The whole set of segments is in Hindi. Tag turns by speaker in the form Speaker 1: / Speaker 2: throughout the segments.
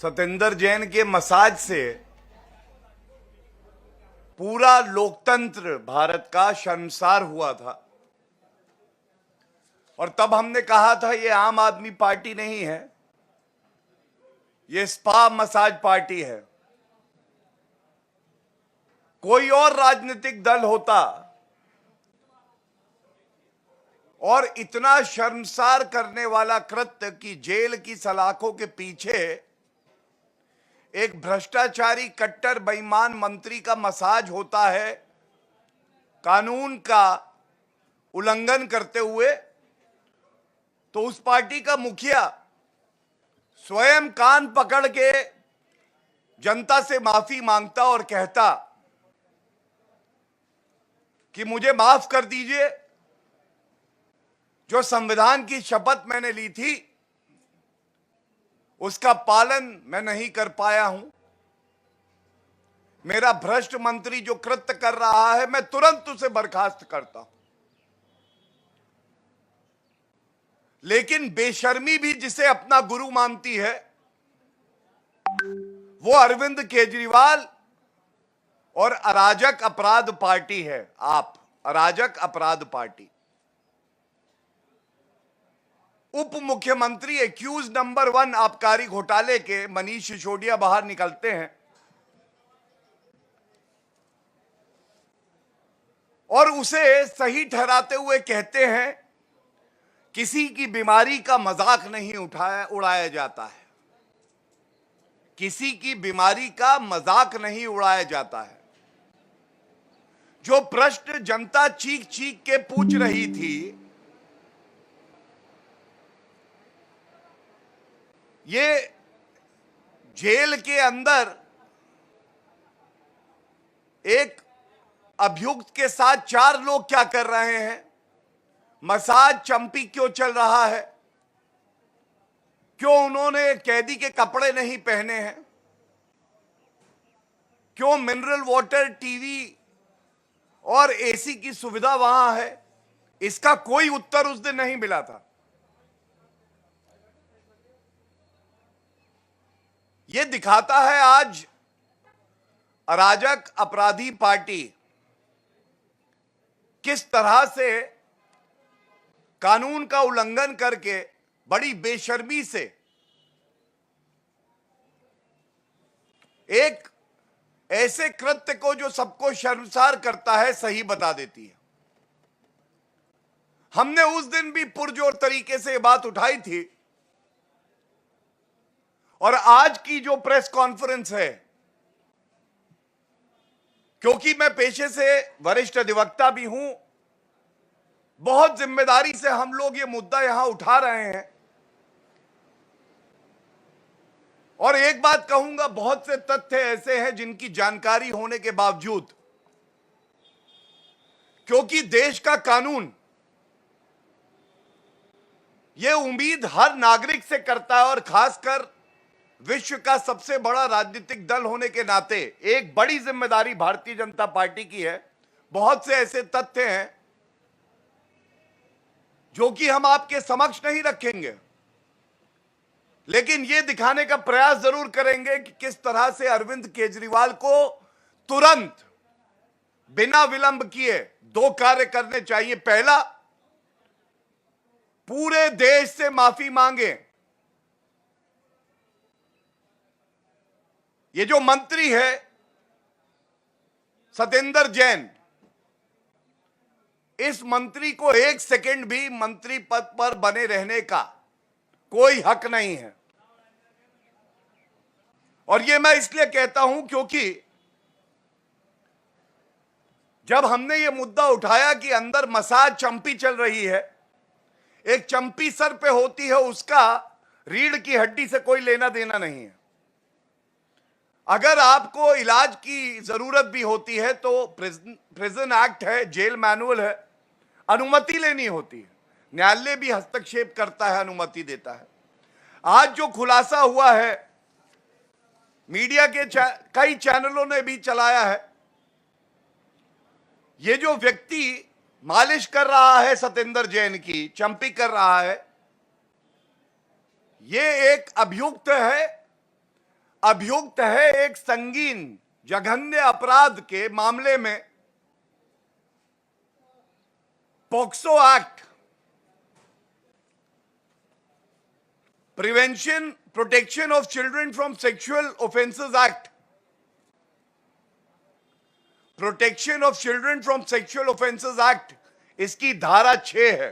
Speaker 1: सतेंद्र जैन के मसाज से पूरा लोकतंत्र भारत का शर्मसार हुआ था। और तब हमने कहा था ये आम आदमी पार्टी नहीं है, ये स्पा मसाज पार्टी है। कोई और राजनीतिक दल होता और इतना शर्मसार करने वाला कृत्य कि जेल की सलाखों के पीछे एक भ्रष्टाचारी कट्टर बेईमान मंत्री का मसाज होता है, कानून का उल्लंघन करते हुए, तो उस पार्टी का मुखिया स्वयं कान पकड़ के जनता से माफी मांगता और कहता कि मुझे माफ कर दीजिए, जो संविधान की शपथ मैंने ली थी उसका पालन मैं नहीं कर पाया हूं। मेरा भ्रष्ट मंत्री जो कृत्य कर रहा है मैं तुरंत उसे बर्खास्त करता हूं। लेकिन बेशर्मी भी जिसे अपना गुरु मानती है वो अरविंद केजरीवाल और अराजक अपराध पार्टी है। आप अराजक अपराध पार्टी, उप मुख्यमंत्री एक्यूज नंबर 1 आबकारी घोटाले के मनीष सिसोदिया बाहर निकलते हैं और उसे सही ठहराते हुए कहते हैं किसी की बीमारी का मजाक नहीं उड़ाया जाता है, किसी की बीमारी का मजाक नहीं उड़ाया जाता है। जो प्रश्न जनता चीख चीख के पूछ रही थी, ये जेल के अंदर एक अभियुक्त के साथ 4 लोग क्या कर रहे हैं, मसाज चंपी क्यों चल रहा है, क्यों उन्होंने कैदी के कपड़े नहीं पहने हैं, क्यों मिनरल वाटर, टीवी और एसी की सुविधा वहां है, इसका कोई उत्तर उस दिन नहीं मिला था। यह दिखाता है आज अराजक अपराधी पार्टी किस तरह से कानून का उल्लंघन करके बड़ी बेशर्मी से एक ऐसे कृत्य को जो सबको शर्मसार करता है सही बता देती है। हमने उस दिन भी पुरजोर तरीके से यह बात उठाई थी और आज की जो प्रेस कॉन्फ्रेंस है, क्योंकि मैं पेशे से वरिष्ठ अधिवक्ता भी हूं, बहुत जिम्मेदारी से हम लोग ये मुद्दा यहां उठा रहे हैं। और एक बात कहूंगा, बहुत से तथ्य ऐसे हैं जिनकी जानकारी होने के बावजूद, क्योंकि देश का कानून ये उम्मीद हर नागरिक से करता है और खासकर विश्व का सबसे बड़ा राजनीतिक दल होने के नाते एक बड़ी जिम्मेदारी भारतीय जनता पार्टी की है। बहुत से ऐसे तथ्य हैं जो कि हम आपके समक्ष नहीं रखेंगे, लेकिन यह दिखाने का प्रयास जरूर करेंगे कि किस तरह से अरविंद केजरीवाल को तुरंत बिना विलंब किए 2 कार्य करने चाहिए। पहला, पूरे देश से माफी मांगे। ये जो मंत्री है सतेंद्र जैन, इस मंत्री को 1 सेकंड भी मंत्री पद पर बने रहने का कोई हक नहीं है। और यह मैं इसलिए कहता हूं क्योंकि जब हमने यह मुद्दा उठाया कि अंदर मसाज चंपी चल रही है, एक चंपी सर पे होती है, उसका रीढ़ की हड्डी से कोई लेना देना नहीं है। अगर आपको इलाज की जरूरत भी होती है तो प्रिजन एक्ट है, जेल मैनुअल है, अनुमति लेनी होती है। न्यायालय भी हस्तक्षेप करता है, अनुमति देता है। आज जो खुलासा हुआ है, मीडिया के कई चैनलों ने भी चलाया है, ये जो व्यक्ति मालिश कर रहा है सतेंद्र जैन की, चंपी कर रहा है, ये एक अभियुक्त है अभियुक्त है एक संगीन जघन्य अपराध के मामले में POCSO act, prevention protection of children from sexual offences act, protection of children from sexual offences act, इसकी धारा 6 है।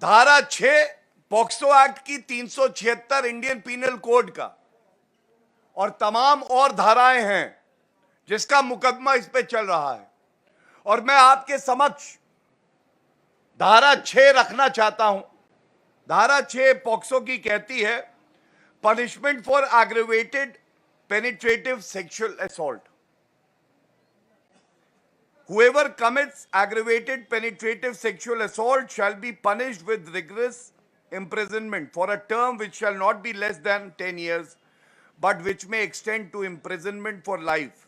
Speaker 1: धारा 6 पॉक्सो एक्ट की 376 इंडियन पीनल कोड का और तमाम और धाराएं हैं जिसका मुकदमा इस पे चल रहा है। और मैं आपके समक्ष धारा 6 रखना चाहता हूं। धारा 6 पॉक्सो की कहती है, punishment for aggravated penetrative sexual assault, whoever commits aggravated penetrative sexual assault shall be punished with rigorous imprisonment for a term which shall not be less than 10 years but which may extend to imprisonment for life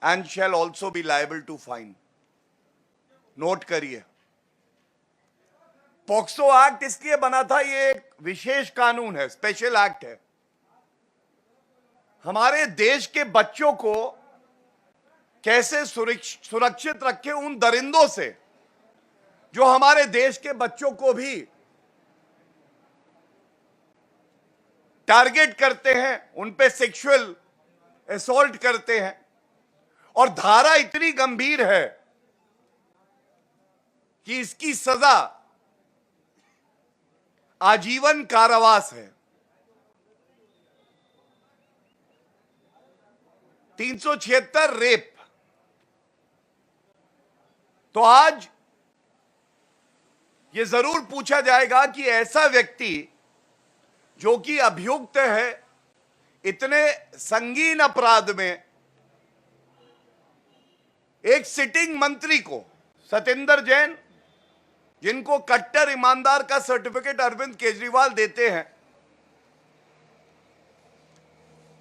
Speaker 1: and shall also be liable to fine. Note करिए, पॉक्सो एक्ट इसलिए बना था, ये एक विशेष कानून है, स्पेशल एक्ट है। हमारे देश के बच्चों को कैसे सुरक्षित रखे उन दरिंदों से जो हमारे देश के बच्चों को भी टारगेट करते हैं, उन पे सेक्सुअल असॉल्ट करते हैं। और धारा इतनी गंभीर है कि इसकी सजा आजीवन कारावास है। 376 रेप। तो आज यह जरूर पूछा जाएगा कि ऐसा व्यक्ति जो कि अभियुक्त है इतने संगीन अपराध में, एक सिटिंग मंत्री को, सत्येंद्र जैन, जिनको कट्टर ईमानदार का सर्टिफिकेट अरविंद केजरीवाल देते हैं,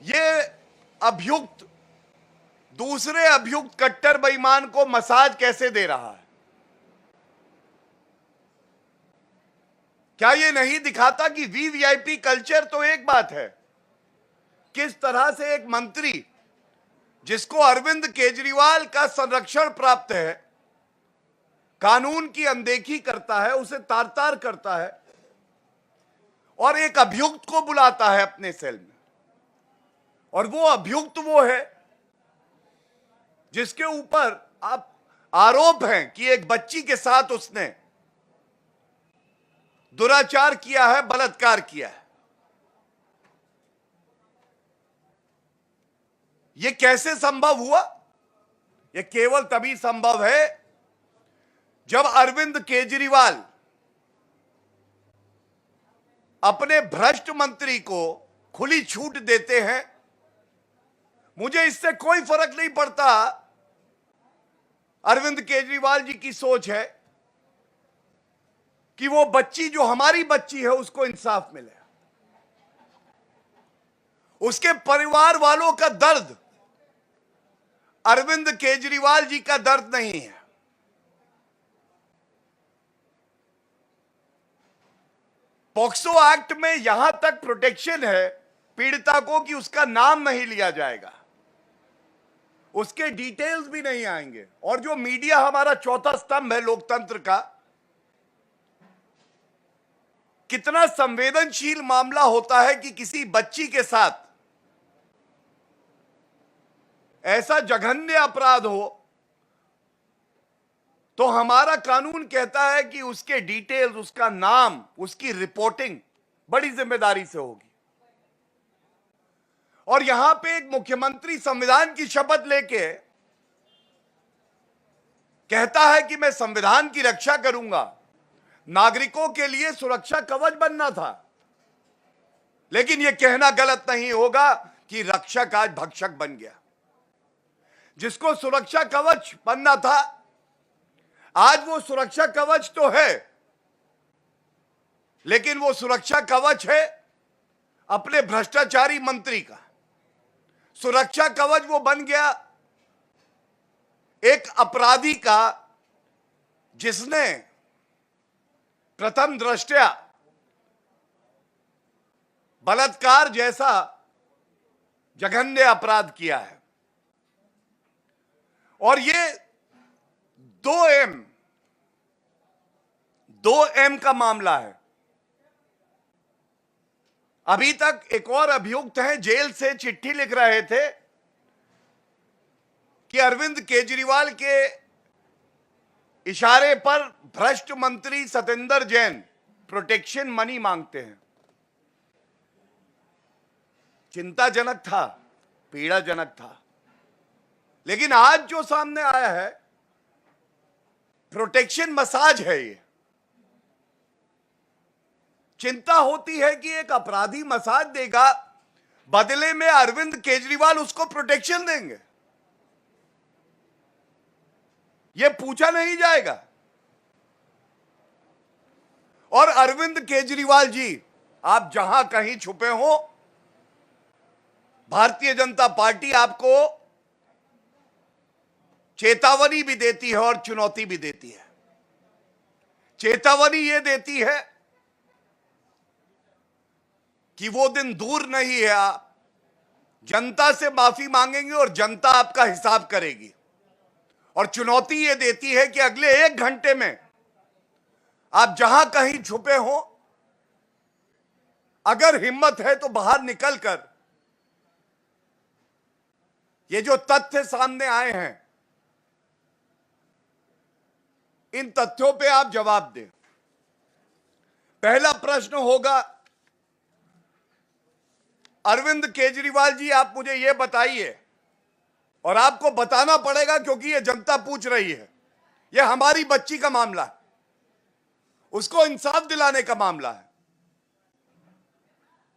Speaker 1: ये अभियुक्त दूसरे अभियुक्त कट्टर बेईमान को मसाज कैसे दे रहा है? क्या यह नहीं दिखाता कि वीवीआईपी कल्चर तो एक बात है, किस तरह से एक मंत्री जिसको अरविंद केजरीवाल का संरक्षण प्राप्त है, कानून की अनदेखी करता है, उसे तार तार करता है और एक अभियुक्त को बुलाता है अपने सेल में। और वो अभियुक्त वो है जिसके ऊपर आप आरोप हैं कि एक बच्ची के साथ उसने दुराचार किया है, बलात्कार किया है। यह कैसे संभव हुआ? यह केवल तभी संभव है जब अरविंद केजरीवाल अपने भ्रष्ट मंत्री को खुली छूट देते हैं। मुझे इससे कोई फर्क नहीं पड़ता अरविंद केजरीवाल जी की सोच है कि वो बच्ची जो हमारी बच्ची है उसको इंसाफ मिले। उसके परिवार वालों का दर्द अरविंद केजरीवाल जी का दर्द नहीं है। पॉक्सो एक्ट में यहां तक प्रोटेक्शन है पीड़िता को कि उसका नाम नहीं लिया जाएगा, उसके डिटेल्स भी नहीं आएंगे। और जो मीडिया हमारा चौथा स्तंभ है लोकतंत्र का, कितना संवेदनशील मामला होता है कि किसी बच्ची के साथ ऐसा जघन्य अपराध हो तो हमारा कानून कहता है कि उसके डिटेल्स, उसका नाम, उसकी रिपोर्टिंग बड़ी जिम्मेदारी से होगी। और यहां पे एक मुख्यमंत्री संविधान की शपथ लेके कहता है कि मैं संविधान की रक्षा करूंगा। नागरिकों के लिए सुरक्षा कवच बनना था, लेकिन यह कहना गलत नहीं होगा कि रक्षक आज भक्षक बन गया। जिसको सुरक्षा कवच बनना था, आज वो सुरक्षा कवच तो है, लेकिन वो सुरक्षा कवच है अपने भ्रष्टाचारी मंत्री का। सुरक्षा कवच वो बन गया एक अपराधी का जिसने प्रथम दृष्टया बलात्कार जैसा जघन्य अपराध किया है। और ये 2M का मामला है। अभी तक एक और अभियुक्त हैं, जेल से चिट्ठी लिख रहे थे कि अरविंद केजरीवाल के इशारे पर भ्रष्ट मंत्री सतेंद्र जैन प्रोटेक्शन मनी मांगते हैं। चिंताजनक था, पीड़ाजनक था। लेकिन आज जो सामने आया है प्रोटेक्शन मसाज है। ये चिंता होती है कि एक अपराधी मसाज देगा, बदले में अरविंद केजरीवाल उसको प्रोटेक्शन देंगे। यह पूछा नहीं जाएगा। और अरविंद केजरीवाल जी, आप जहां कहीं छुपे हो, भारतीय जनता पार्टी आपको चेतावनी भी देती है और चुनौती भी देती है। चेतावनी यह देती है कि वो दिन दूर नहीं है, आप जनता से माफी मांगेंगे और जनता आपका हिसाब करेगी। और चुनौती यह देती है कि अगले 1 घंटे में आप जहां कहीं छुपे हो, अगर हिम्मत है तो बाहर निकलकर ये जो तथ्य सामने आए हैं, इन तथ्यों पे आप जवाब दें। पहला प्रश्न होगा, अरविंद केजरीवाल जी, आप मुझे यह बताइए, और आपको बताना पड़ेगा क्योंकि यह जनता पूछ रही है, यह हमारी बच्ची का मामला है, उसको इंसाफ दिलाने का मामला है।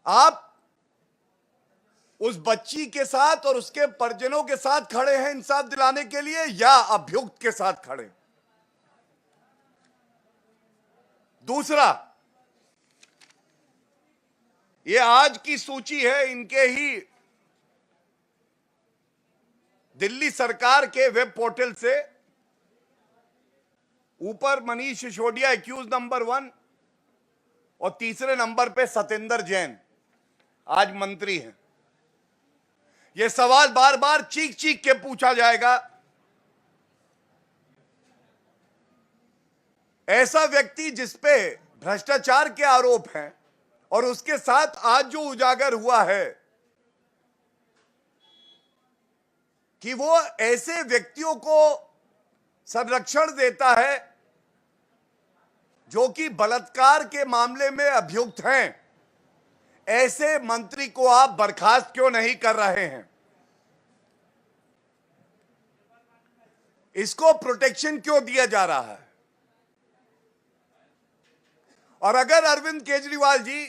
Speaker 1: आप उस बच्ची के साथ और उसके परिजनों के साथ खड़े हैं इंसाफ दिलाने के लिए, या अभियुक्त के साथ खड़े? दूसरा, ये आज की सूची है इनके ही दिल्ली सरकार के वेब पोर्टल से। ऊपर मनीष सिसोदिया एक्यूज नंबर 1 और तीसरे नंबर पे सतेंद्र जैन आज मंत्री हैं। यह सवाल बार बार चीख चीख के पूछा जाएगा, ऐसा व्यक्ति जिसपे भ्रष्टाचार के आरोप हैं और उसके साथ आज जो उजागर हुआ है कि वो ऐसे व्यक्तियों को संरक्षण देता है जो कि बलात्कार के मामले में अभियुक्त हैं, ऐसे मंत्री को आप बर्खास्त क्यों नहीं कर रहे हैं? इसको प्रोटेक्शन क्यों दिया जा रहा है? और अगर अरविंद केजरीवाल जी,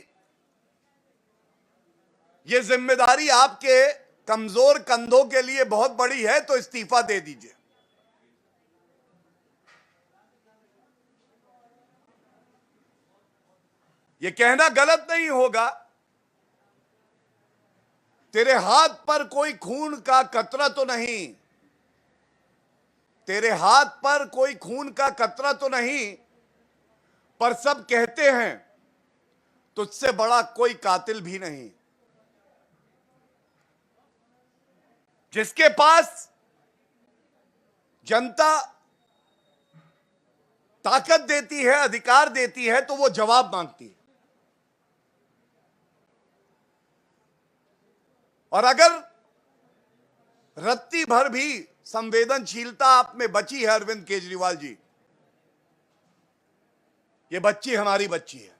Speaker 1: ये जिम्मेदारी आपके कमजोर कंधों के लिए बहुत बड़ी है, तो इस्तीफा दे दीजिए। ये कहना गलत नहीं होगा, तेरे हाथ पर कोई खून का कतरा तो नहीं, तेरे हाथ पर कोई खून का कतरा तो नहीं, पर सब कहते हैं तुझसे बड़ा कोई कातिल भी नहीं। जिसके पास जनता ताकत देती है, अधिकार देती है, तो वो जवाब मांगती है। और अगर रत्ती भर भी संवेदनशीलता आप में बची है अरविंद केजरीवाल जी, ये बच्ची हमारी बच्ची है।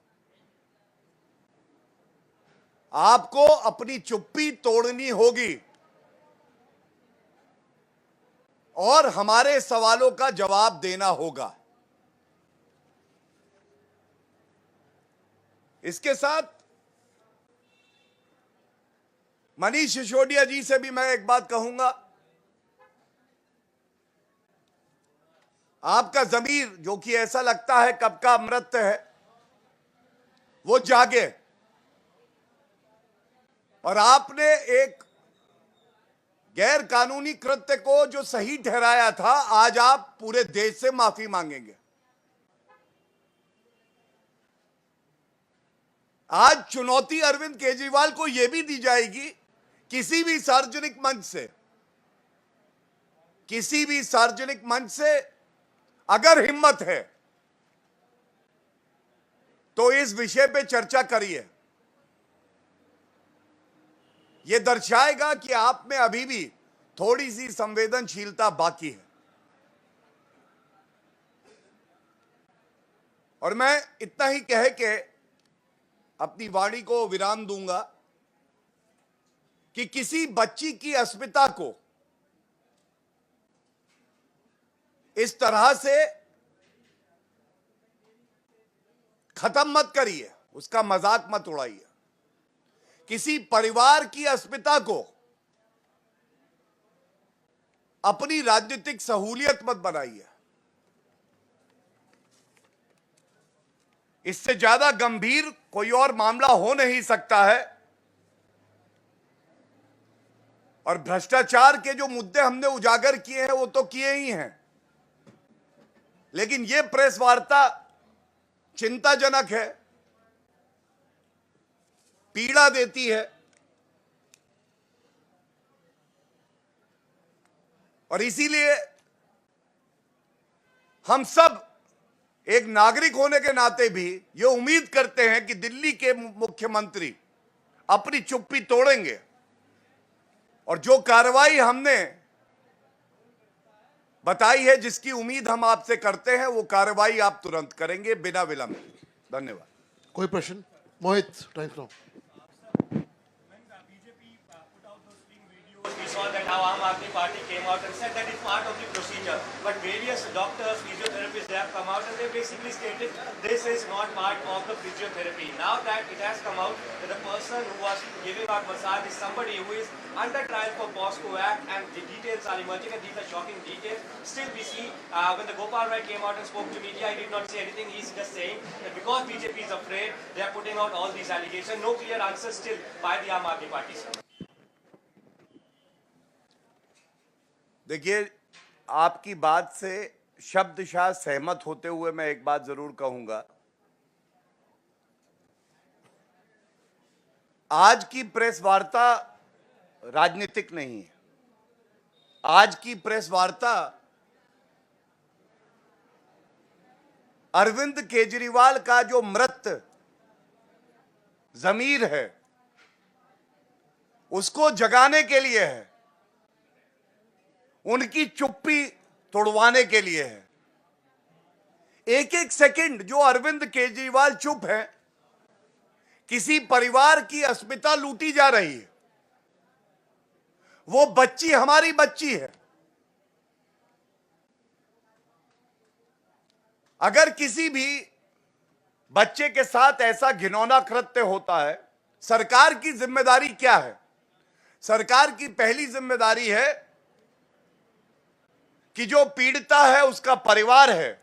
Speaker 1: आपको अपनी चुप्पी तोड़नी होगी और हमारे सवालों का जवाब देना होगा। इसके साथ मनीष सिसोदिया जी से भी मैं एक बात कहूंगा, आपका जमीर, जो कि ऐसा लगता है कब का अमृत है, वो जागे। और आपने एक गैर कानूनी कृत्य को जो सही ठहराया था, आज आप पूरे देश से माफी मांगेंगे। आज चुनौती अरविंद केजरीवाल को यह भी दी जाएगी, किसी भी सार्वजनिक मंच से अगर हिम्मत है तो इस विषय पे चर्चा करिए। यह दर्शाएगा कि आप में अभी भी थोड़ी सी संवेदनशीलता बाकी है। और मैं इतना ही कह के अपनी वाणी को विराम दूंगा कि किसी बच्ची की अस्मिता को इस तरह से खत्म मत करिए, उसका मजाक मत उड़ाइए। किसी परिवार की अस्मिता को अपनी राजनीतिक सहूलियत मत बनाइए। इससे ज्यादा गंभीर कोई और मामला हो नहीं सकता है। और भ्रष्टाचार के जो मुद्दे हमने उजागर किए हैं वो तो किए ही हैं, लेकिन यह प्रेस वार्ता चिंताजनक है, पीड़ा देती है। और इसीलिए हम सब एक नागरिक होने के नाते भी ये उम्मीद करते हैं कि दिल्ली के मुख्यमंत्री अपनी चुप्पी तोड़ेंगे और जो कार्रवाई हमने बताई है, जिसकी उम्मीद हम आपसे करते हैं, वो कार्रवाई आप तुरंत करेंगे बिना विलंब। धन्यवाद।
Speaker 2: कोई प्रश्न? Mohit, time now.
Speaker 3: We saw that how Aam Aadmi Party came out and said that it's part of the procedure. But various doctors, physiotherapists, they have come out and they basically stated this is not part of the physiotherapy. Now that it has come out that the person who was giving out massage is somebody who is under trial for POSCO Act, and the details are emerging and these are shocking details. Still we see when the Gopal Rai came out and spoke to media, he did not say anything. He's just saying that because BJP is afraid, they are putting out all these allegations. No clear answers still by the Aam Aadmi Party, sir.
Speaker 1: देखिए, आपकी बात से शब्दशः सहमत होते हुए मैं एक बात जरूर कहूंगा। आज की प्रेस वार्ता राजनीतिक नहीं है। आज की प्रेस वार्ता अरविंद केजरीवाल का जो मृत जमीर है उसको जगाने के लिए है, उनकी चुप्पी तोड़वाने के लिए है। एक एक सेकंड जो अरविंद केजरीवाल चुप है, किसी परिवार की अस्मिता लूटी जा रही है। वो बच्ची हमारी बच्ची है। अगर किसी भी बच्चे के साथ ऐसा घिनौना कृत्य होता है, सरकार की जिम्मेदारी क्या है? सरकार की पहली जिम्मेदारी है कि जो पीड़िता है, उसका परिवार है,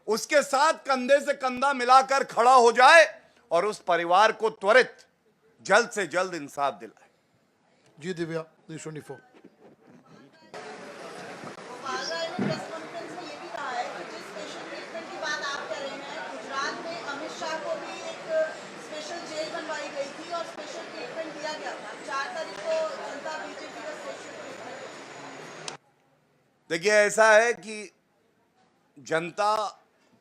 Speaker 1: उसके साथ कंधे से कंधा मिलाकर खड़ा हो जाए और उस परिवार को त्वरित जल्द से जल्द इंसाफ दिलाए।
Speaker 2: जी दिव्या, न्यूज़ 24।
Speaker 4: गोपाल राय ने प्रेस कॉन्फ्रेंस में ये भी कहा है कि जिस स्पेशल ट्रीटमेंट की बात आप कर रहे हैं, गुजरात में अमित शाह को भी एक स्पेशल जेल बनवाई गई थी और स्पेशल ट्रीटमेंट दिया गया था। 4 तारीख को जनता बीजेपी का स्पेशल ट्रीटमेंट।
Speaker 1: देखिए, ऐसा है कि जनता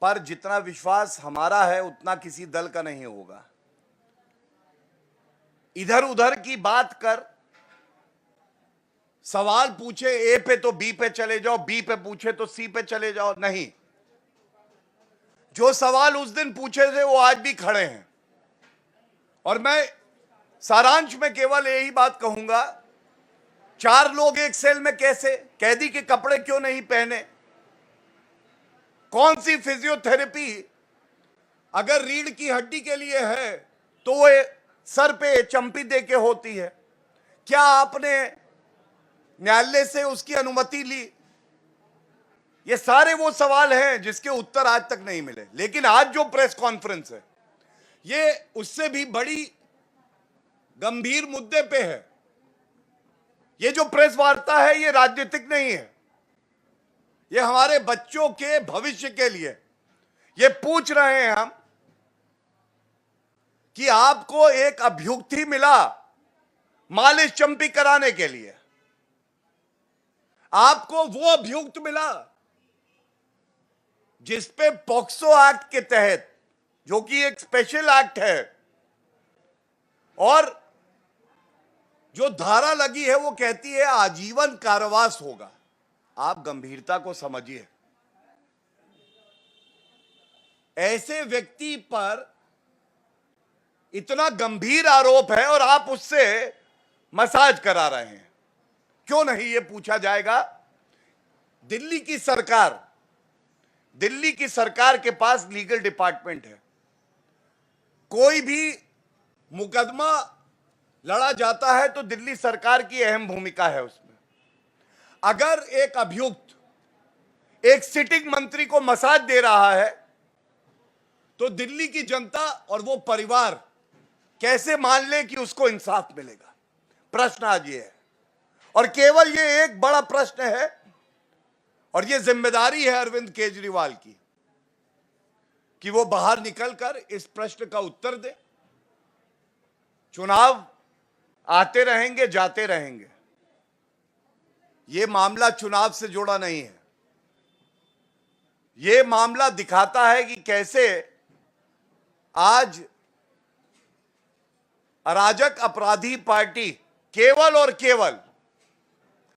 Speaker 1: पर जितना विश्वास हमारा है उतना किसी दल का नहीं होगा। इधर उधर की बात कर, सवाल पूछे ए पे तो बी पे चले जाओ, बी पे पूछे तो सी पे चले जाओ, नहीं। जो सवाल उस दिन पूछे थे वो आज भी खड़े हैं। और मैं सारांश में केवल यही बात कहूंगा, 4 लोग एक सेल में कैसे? कैदी के कपड़े क्यों नहीं पहने? कौन सी फिजियोथेरेपी अगर रीढ़ की हड्डी के लिए है तो वो सर पे चंपी दे के होती है? क्या आपने न्यायालय से उसकी अनुमति ली? ये सारे वो सवाल हैं जिसके उत्तर आज तक नहीं मिले। लेकिन आज जो प्रेस कॉन्फ्रेंस है, ये उससे भी बड़ी गंभीर मुद्दे पे है। ये जो प्रेस वार्ता है ये राजनीतिक नहीं है, ये हमारे बच्चों के भविष्य के लिए। ये पूछ रहे हैं हम कि आपको एक अभियुक्त ही मिला मालिश चंपी कराने के लिए। आपको वो अभियुक्त मिला जिस पे पॉक्सो एक्ट के तहत, जो कि एक स्पेशल एक्ट है, और जो धारा लगी है वो कहती है आजीवन कारावास होगा। आप गंभीरता को समझिए। ऐसे व्यक्ति पर इतना गंभीर आरोप है और आप उससे मसाज करा रहे हैं। क्यों नहीं ये पूछा जाएगा? दिल्ली की सरकार के पास लीगल डिपार्टमेंट है। कोई भी मुकदमा लड़ा जाता है तो दिल्ली सरकार की अहम भूमिका है उसमें। अगर एक अभियुक्त एक सिटिंग मंत्री को मसाज दे रहा है तो दिल्ली की जनता और वो परिवार कैसे मान ले कि उसको इंसाफ मिलेगा? प्रश्न आज ये है, और केवल ये एक बड़ा प्रश्न है, और ये जिम्मेदारी है अरविंद केजरीवाल की कि वो बाहर निकलकर इस प्रश्न का उत्तर दे। चुनाव आते रहेंगे, जाते रहेंगे। ये मामला चुनाव से जुड़ा नहीं है। ये मामला दिखाता है कि कैसे आज अराजक अपराधी पार्टी केवल और केवल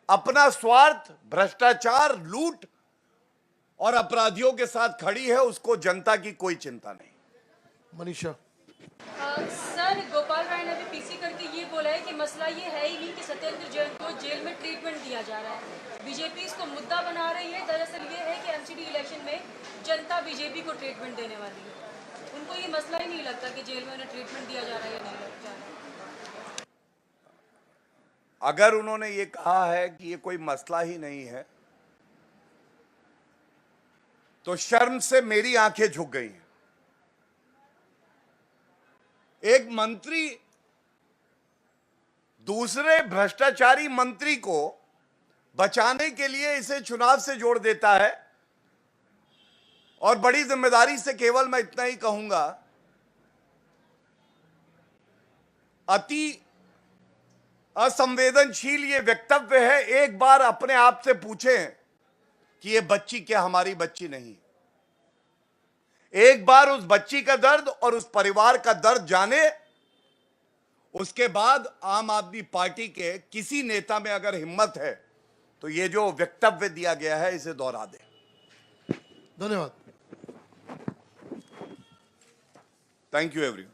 Speaker 1: अपना स्वार्थ, भ्रष्टाचार, लूट और अपराधियों के साथ खड़ी है। उसको जनता की कोई चिंता नहीं।
Speaker 2: Manisha.
Speaker 5: सर, गोपाल राय ने अभी पीसी करके ये बोला है कि मसला ये है ही नहीं कि सत्येंद्र जैन को जेल में ट्रीटमेंट दिया जा रहा है। बीजेपी इसको मुद्दा बना रही है। दरअसल ये है कि एमसीडी इलेक्शन में जनता बीजेपी को ट्रीटमेंट देने वाली है। उनको ये मसला ही नहीं लगता कि जेल में उन्हें ट्रीटमेंट दिया जा रहा है या नहीं जा रहा है।
Speaker 1: अगर उन्होंने ये कहा है कि ये कोई मसला ही नहीं है तो शर्म से मेरी आंखें झुक गई हैं। एक मंत्री दूसरे भ्रष्टाचारी मंत्री को बचाने के लिए इसे चुनाव से जोड़ देता है। और बड़ी जिम्मेदारी से केवल मैं इतना ही कहूंगा, अति असंवेदनशील ये वक्तव्य है। एक बार अपने आप से पूछें कि ये बच्ची क्या हमारी बच्ची नहीं? एक बार उस बच्ची का दर्द और उस परिवार का दर्द जाने, उसके बाद आम आदमी पार्टी के किसी नेता में अगर हिम्मत है तो ये जो वक्तव्य दिया गया है इसे दोहरा दे।
Speaker 2: धन्यवाद।
Speaker 1: Thank you everyone.